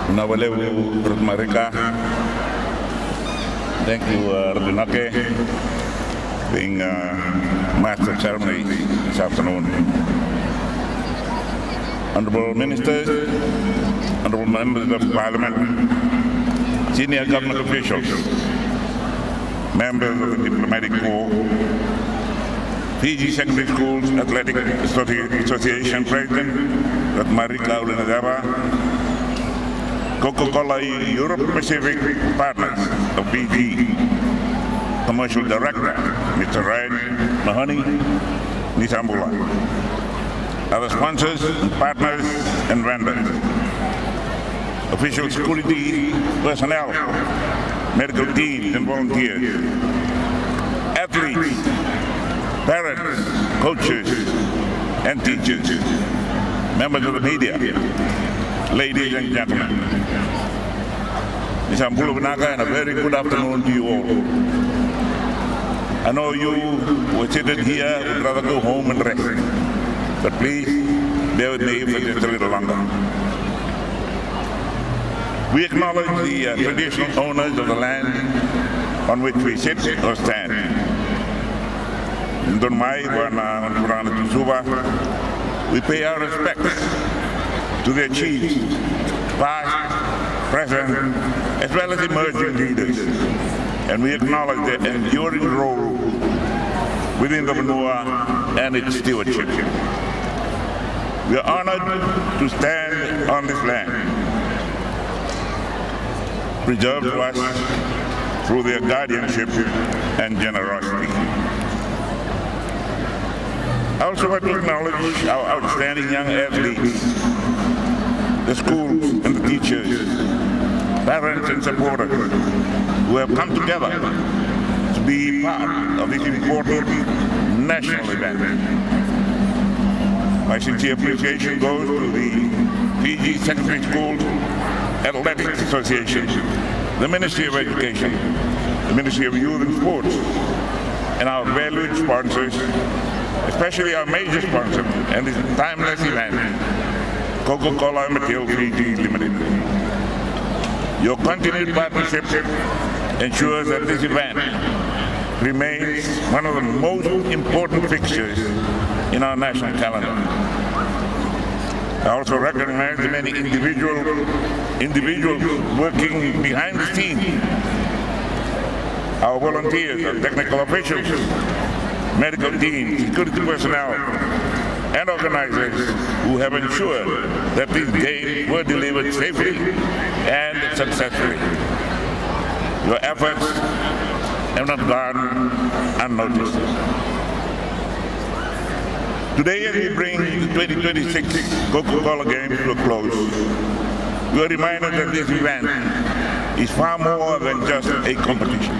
Nawalewu Rutmarika. Thank you, Radunake, being master of ceremony this afternoon. Honorable Ministers, Honorable Members of Parliament, senior government officials, members of the Diplomatic Corps, Fiji Secondary Schools Athletic Association President, Rutmarika Ulinagava, Coca-Cola Europe Pacific Partners of Fiji, Commercial Director, Mr. Ryan Mahoney Nisambula, other sponsors, partners, and vendors, official security personnel, medical teams and volunteers, athletes, parents, coaches, and teachers, members of the media, ladies and gentlemen. Ms. Ambulu Vinaka, and a very good afternoon to you all. I know you were seated here, would rather go home and rest, but please bear with me for just a little longer. We acknowledge the traditional owners of the land on which we sit or stand. In Donmai, Wana, Suva, we pay our respects to their chiefs, past, present, as well as emerging leaders, and we acknowledge their enduring role within the Vanua and its stewardship. We are honored to stand on this land, preserved to us through their guardianship and generosity. I also want to acknowledge our outstanding young athletes, the schools and the teachers, parents and supporters who have come together to be part of this important national event. My sincere appreciation goes to the Fiji Secondary Schools Athletics Association, the Ministry of Education, the Ministry of Youth and Sports, and our valued sponsors, especially our major sponsor and this timeless event, Coca-Cola Material Fiji Limited. Your continued partnership ensures that this event remains one of the most important fixtures in our national calendar. I also recognize the many individuals working behind the scenes, our volunteers, our technical officials, medical teams, security personnel, and organizers who have ensured that these games were delivered safely and successfully. Your efforts have not gone unnoticed. Today, as we bring the 2026 Coca-Cola Games to a close, we are reminded that this event is far more than just a competition.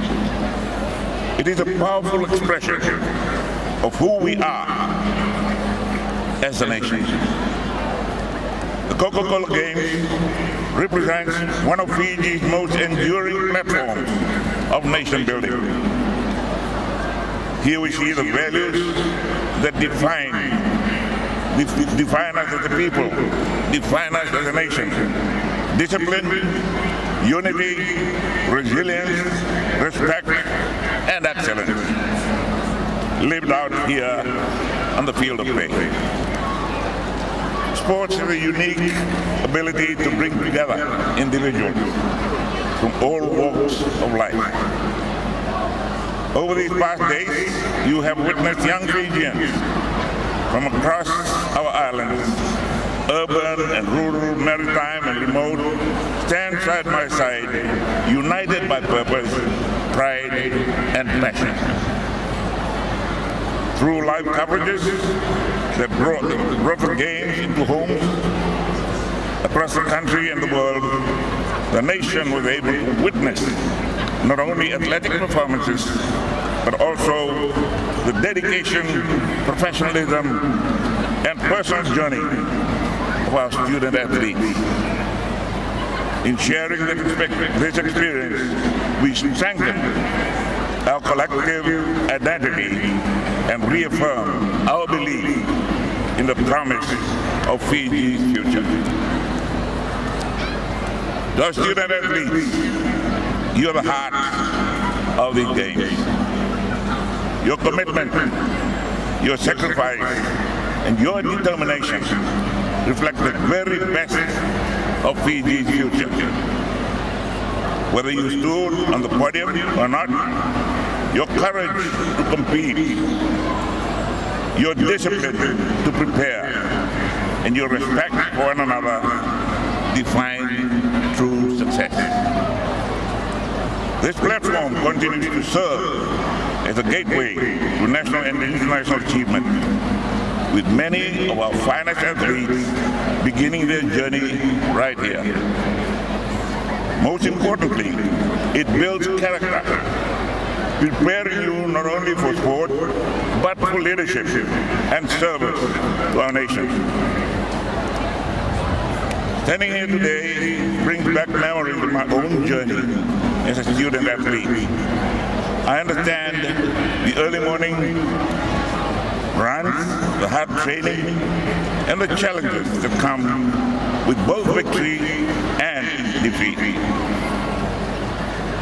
It is a powerful expression of who we are as a nation. The Coca-Cola Games represents one of Fiji's most enduring platforms of nation building. Here we see the values that define us as a people, define us as a nation. Discipline, unity, resilience, respect, and excellence, lived out here on the field of play. Sports has a unique ability to bring together individuals from all walks of life. Over these past days, you have witnessed young Fijians from across our islands, urban and rural, maritime and remote, stand side by side, united by purpose, pride, and passion. Through live coverages that brought the games into homes across the country and the world, the nation was able to witness not only athletic performances, but also the dedication, professionalism, and personal journey of our student athletes. In sharing this experience, we strengthen our collective identity and reaffirm our belief in the promise of Fiji's future. To our student athletes, you are the heart of these games. Your commitment, your sacrifice, and your determination reflect the very best of Fiji's future. Whether you stood on the podium or not, your courage to compete, your discipline to prepare, and your respect for one another define true success. This platform continues to serve as a gateway to national and international achievement, with many of our finest athletes beginning their journey right here. Most importantly, it builds character, preparing you not only for sport, but for leadership and service to our nation. Standing here today brings back memories of my own journey as a student athlete. I understand the early morning runs, the hard training, and the challenges that come with both victory and defeat.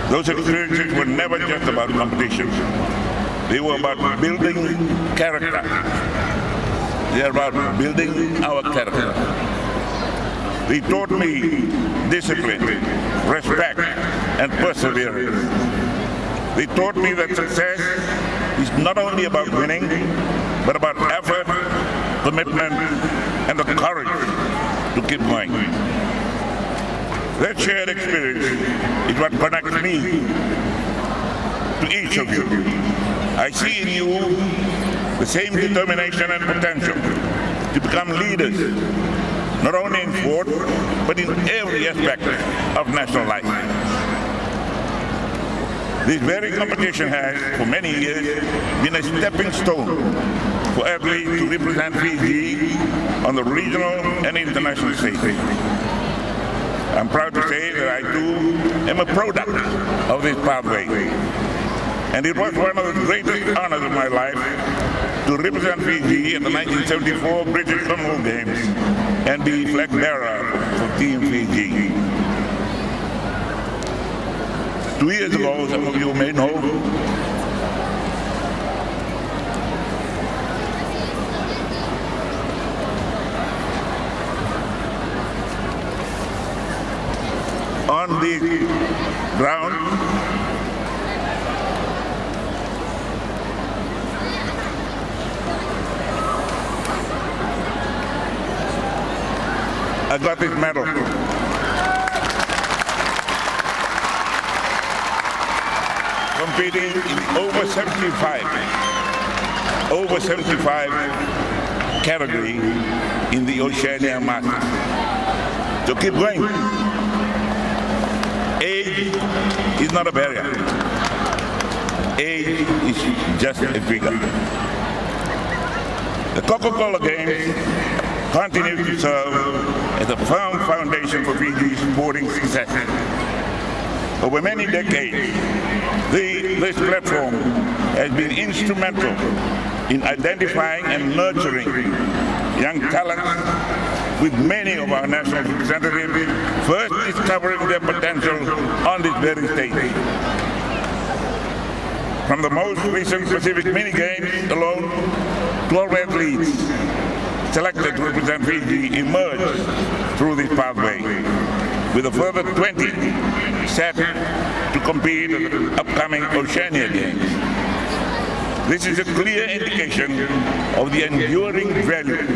Those experiences were never just about competition. They were about building character. They are about building our character. They taught me discipline, respect, and perseverance. They taught me that success is not only about winning, but about effort, commitment, and the courage to keep going. That shared experience is what connects me to each of you. I see in you the same determination and potential to become leaders, not only in sport, but in every aspect of national life. This very competition has, for many years, been a stepping stone for athletes to represent Fiji on the regional and international stage. I'm proud to say that I too am a product of this pathway. And it was one of the greatest honors of my life to represent Fiji at the 1974 British Commonwealth Games and be flag bearer for Team Fiji. 2 years ago, some of you may know, on the ground, I got this medal. Competing in over 75 category in the Oceania Masters. So keep going. Age is not a barrier. Age is just a figure. The Coca-Cola Games continues to serve as a firm foundation for Fiji's sporting success. Over many decades, this platform has been instrumental in identifying and nurturing young talents, with many of our national representatives first discovering their potential on this very stage. From the most recent Pacific Mini Games alone, 12 athletes selected to represent Fiji emerged through this pathway, with a further 20 set to compete at the upcoming Oceania Games. This is a clear indication of the enduring value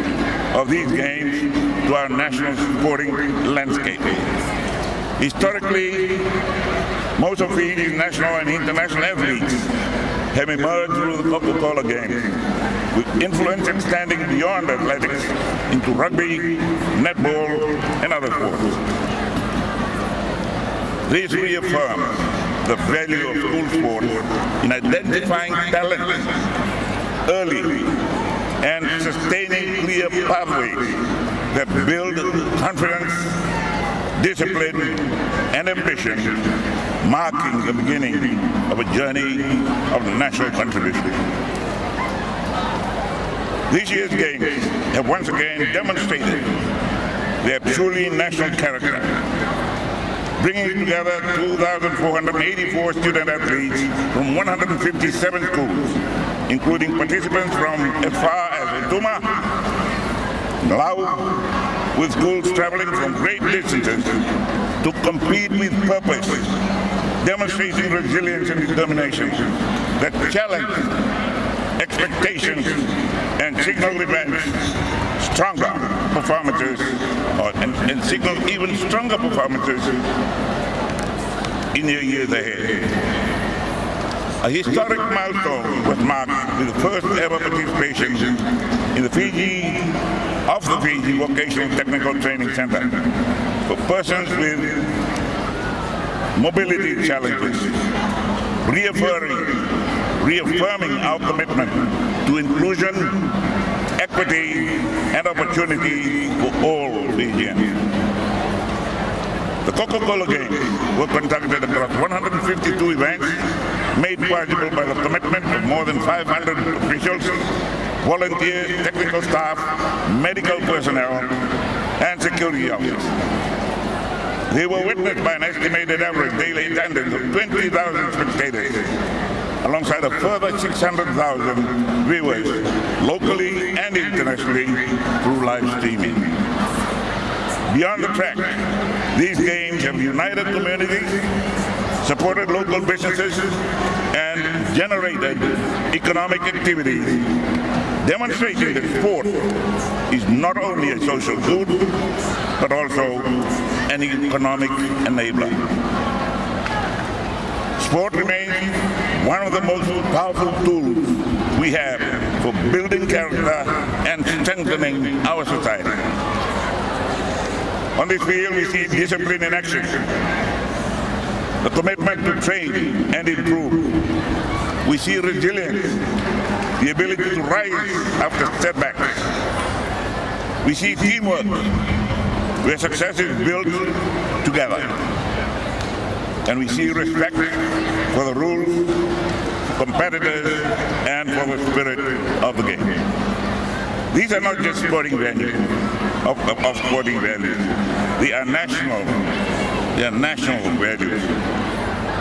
of these games to our national sporting landscape. Historically, most of Fiji's national and international athletes have emerged through the Coca-Cola Games, with influence extending beyond athletics into rugby, netball, and other sports. This reaffirms the value of school sport in identifying talent early and sustaining clear pathways that build confidence, discipline, and ambition, marking the beginning of a journey of national contribution. This year's Games have once again demonstrated their truly national character. bringing together 2,484 student-athletes from 157 schools, including participants from as far as Etuma, Laos, with schools traveling from great distances to compete with purpose, demonstrating resilience and determination that challenge expectations and signal events stronger performances, and signal even stronger performances in the years ahead. A historic milestone was marked with the first ever participation in the Fiji Vocational Technical Training Center for persons with mobility challenges, reaffirming our commitment to inclusion, equity, and opportunity for all Fijians. The Coca-Cola Games were conducted across 152 events, made possible by the commitment of more than 500 officials, volunteers, technical staff, medical personnel, and security officers. They were witnessed by an estimated average daily attendance of 20,000 spectators, alongside a further 600,000 viewers locally and internationally through live streaming. Beyond the track, these games have united communities, supported local businesses, and generated economic activities, demonstrating that sport is not only a social good, but also an economic enabler. Sport remains one of the most powerful tools we have for building character and strengthening our society. On this field, we see discipline in action, the commitment to train and improve. We see resilience, the ability to rise after setbacks. We see teamwork, where success is built together. And we see respect for the rules, for competitors, and for the spirit of the game. These are not just sporting values, of sporting values. They are national values.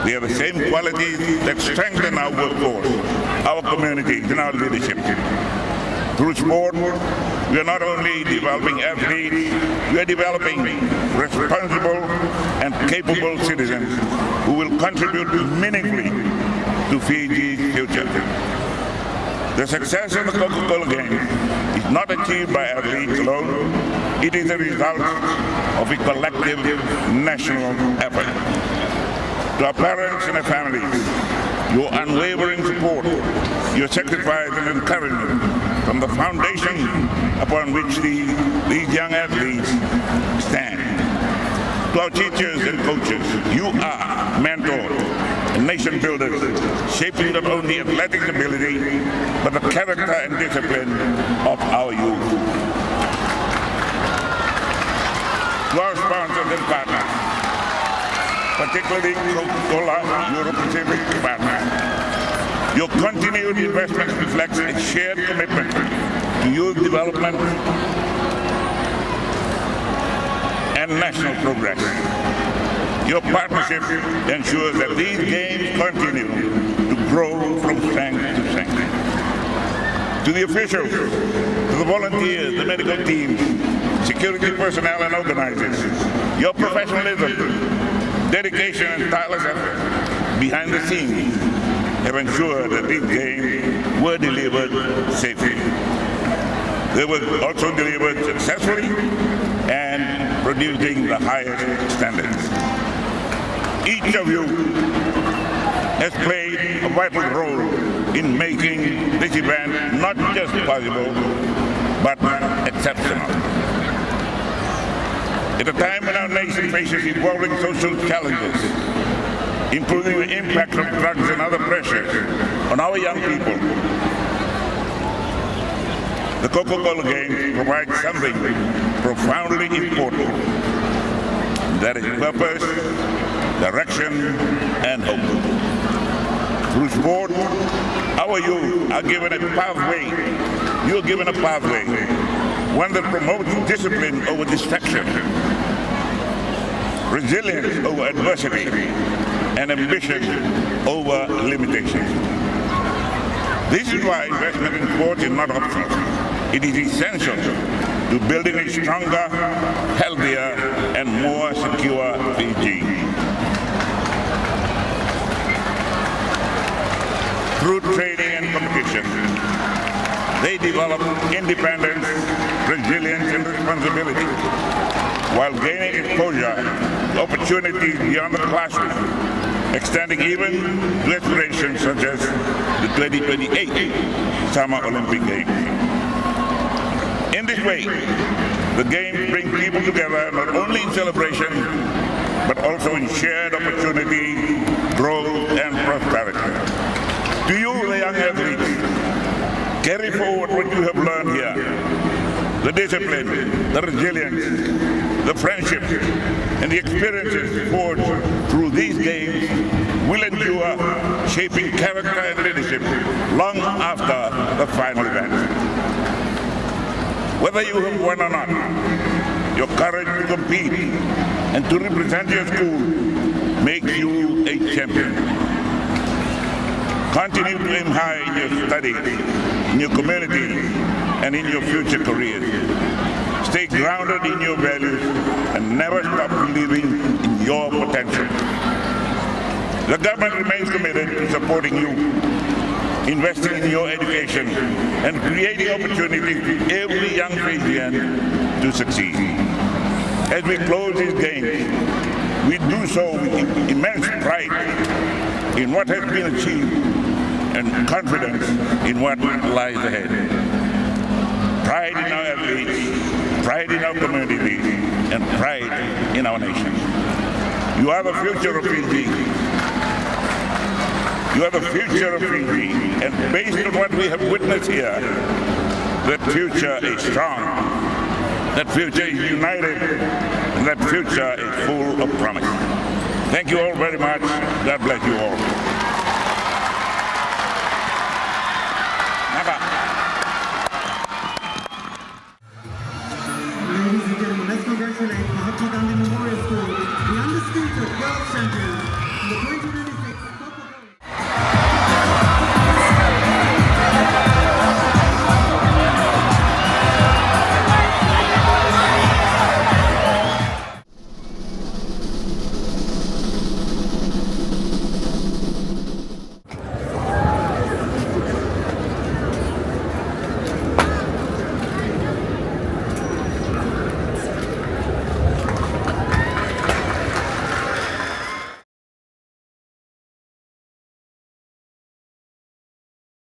They are the same qualities that strengthen our workforce, our communities, and our leadership. Through sport, we are not only developing athletes, we are developing responsible and capable citizens who will contribute meaningfully to Fiji's future. The success of the Coca-Cola Games is not achieved by athletes alone. It is a result of a collective national effort. To our parents and our families, your unwavering support, your sacrifice and encouragement from the foundation upon which these young athletes stand. To our teachers and coaches, you are mentors and nation builders, shaping not only athletic ability, but the character and discipline of our youth. To our sponsors and partners, particularly Coca-Cola Euro-Pacific partners, your continued investment reflects a shared commitment to youth development and national progress. Your partnership ensures that these games continue to grow from strength to strength. To the officials, to the volunteers, the medical teams, security personnel and organizers, your professionalism, dedication and tireless effort behind the scenes have ensured that these games were delivered safely. They were also delivered successfully and producing the highest standards. Each of you has played a vital role in making this event not just possible, but exceptional. At a time when our nation faces evolving social challenges, including the impact of drugs and other pressures on our young people, the Coca-Cola Games provide something profoundly important. That is purpose, direction, and hope. Through sport, our youth are given a pathway. You're given a pathway, one that promotes discipline over distraction. resilience over adversity, and ambition over limitations. This is why investment in sports is not optional. It is essential to building a stronger, healthier, and more secure Fiji. Through training and competition, they develop independence, resilience, and responsibility, while gaining exposure to opportunities beyond the classroom, extending even to aspirations such as the 2028 Summer Olympic Games. In this way, the Games bring people together not only in celebration, but also in shared opportunity, growth, and prosperity. To you, the young athletes, carry forward what you have learned here. The discipline, the resilience, the friendship, and the experiences forged through these games will endure, shaping character and leadership long after the final event. Whether you have won or not, your courage to compete and to represent your school makes you a champion. Continue to aim high in your studies, in your community, and in your future careers. Stay grounded in your values and never stop believing in your potential. The government remains committed to supporting you, investing in your education, and creating opportunities for every young Fijian to succeed. As we close these games, we do so with immense pride in what has been achieved and confidence in what lies ahead. Pride in our athletes, pride in our communities, and pride in our nation. You are the future of Fiji. You are the future of Fiji, and based on what we have witnessed here, that future is strong, that future is united, and that future is full of promise. Thank you all very much. God bless you all. Ladies and gentlemen, let's congratulate Mahatma Gandhi Memorial School.